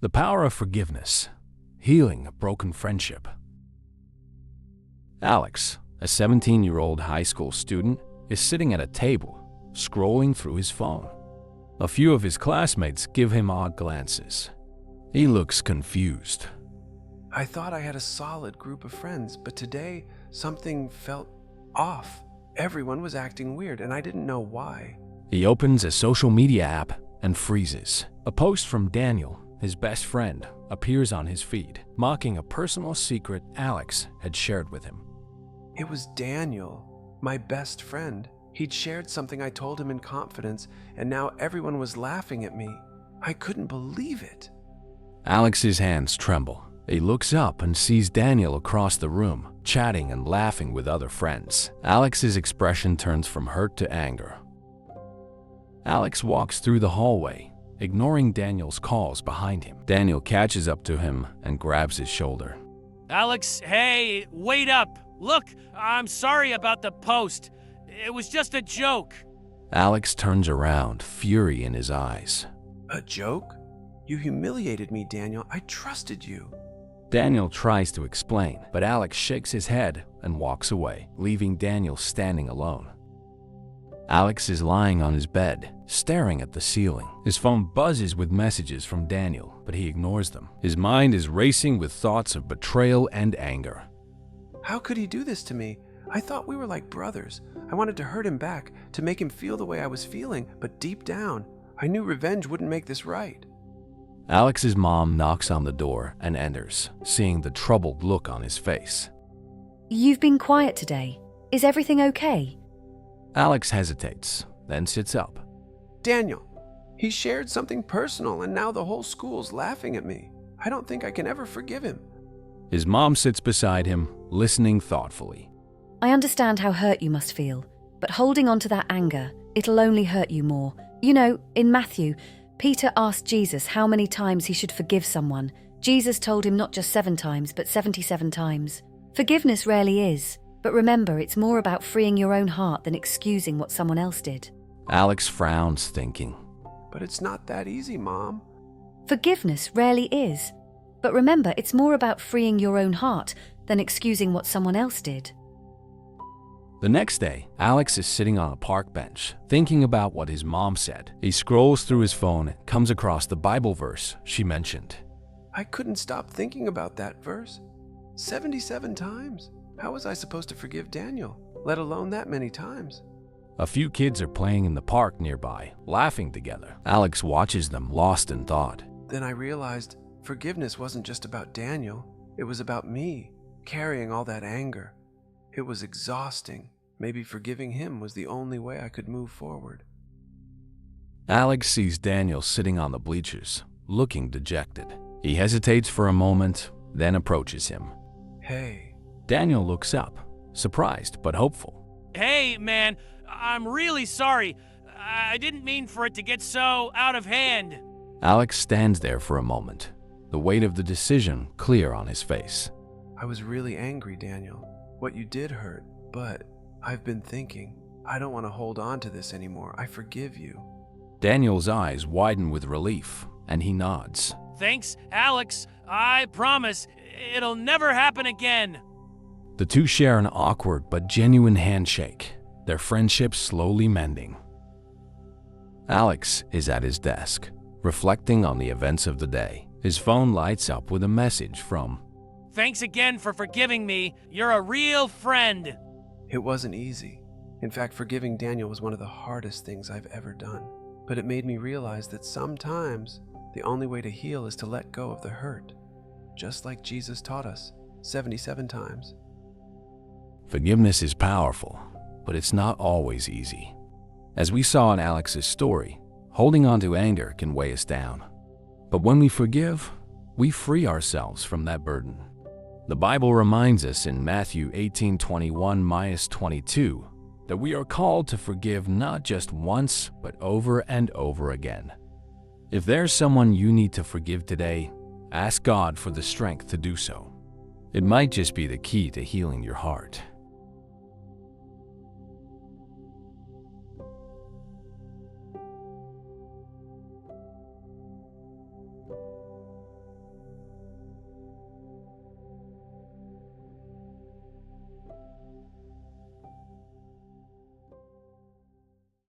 The power of forgiveness, healing a broken friendship. Alex, a 17-year-old high school student, is sitting at a table, scrolling through his phone. A few of his classmates give him odd glances. He looks confused. I thought I had a solid group of friends, but today something felt off. Everyone was acting weird, and I didn't know why. He opens a social media app and freezes. A post from Daniel, his best friend, appears on his feed, mocking a personal secret Alex had shared with him. It was Daniel, my best friend. He'd shared something I told him in confidence, and now everyone was laughing at me. I couldn't believe it. Alex's hands tremble. He looks up and sees Daniel across the room, chatting and laughing with other friends. Alex's expression turns from hurt to anger. Alex walks through the hallway, ignoring Daniel's calls behind him. Daniel catches up to him and grabs his shoulder. Alex, hey, wait up. Look, I'm sorry about the post. It was just a joke. Alex turns around, fury in his eyes. A joke? You humiliated me, Daniel. I trusted you. Daniel tries to explain, but Alex shakes his head and walks away, leaving Daniel standing alone. Alex is lying on his bed, staring at the ceiling. His phone buzzes with messages from Daniel, but he ignores them. His mind is racing with thoughts of betrayal and anger. How could he do this to me? I thought we were like brothers. I wanted to hurt him back, to make him feel the way I was feeling, but deep down, I knew revenge wouldn't make this right. Alex's mom knocks on the door and enters, seeing the troubled look on his face. You've been quiet today. Is everything okay? Alex hesitates, then sits up. Daniel, he shared something personal and now the whole school's laughing at me. I don't think I can ever forgive him. His mom sits beside him, listening thoughtfully. I understand how hurt you must feel, but holding on to that anger, it'll only hurt you more. You know, in Matthew, Peter asked Jesus how many times he should forgive someone. Jesus told him not just 7 times, but 77 times. Forgiveness rarely is, but remember, it's more about freeing your own heart than excusing what someone else did. Alex frowns, thinking. But it's not that easy, Mom. Forgiveness rarely is, but remember, it's more about freeing your own heart than excusing what someone else did. The next day, Alex is sitting on a park bench, thinking about what his mom said. He scrolls through his phone and comes across the Bible verse she mentioned. I couldn't stop thinking about that verse. 77 times. How was I supposed to forgive Daniel, let alone that many times? A few kids are playing in the park nearby, laughing together. Alex watches them, lost in thought. Then I realized forgiveness wasn't just about Daniel. It was about me, carrying all that anger. It was exhausting. Maybe forgiving him was the only way I could move forward. Alex sees Daniel sitting on the bleachers, looking dejected. He hesitates for a moment, then approaches him. Hey. Daniel looks up, surprised but hopeful. Hey, man, I'm really sorry. I didn't mean for it to get so out of hand. Alex stands there for a moment, the weight of the decision clear on his face. I was really angry, Daniel. What you did hurt, but I've been thinking, I don't want to hold on to this anymore. I forgive you. Daniel's eyes widen with relief, and he nods. Thanks, Alex. I promise it'll never happen again. The two share an awkward but genuine handshake, their friendship slowly mending. Alex is at his desk, reflecting on the events of the day. His phone lights up with a message from, Thanks again for forgiving me. You're a real friend. It wasn't easy. In fact, forgiving Daniel was one of the hardest things I've ever done. But it made me realize that sometimes the only way to heal is to let go of the hurt, just like Jesus taught us 77 times. Forgiveness is powerful, but it's not always easy. As we saw in Alex's story, holding on to anger can weigh us down. But when we forgive, we free ourselves from that burden. The Bible reminds us in Matthew 18:21-22 that we are called to forgive not just once, but over and over again. If there's someone you need to forgive today, ask God for the strength to do so. It might just be the key to healing your heart.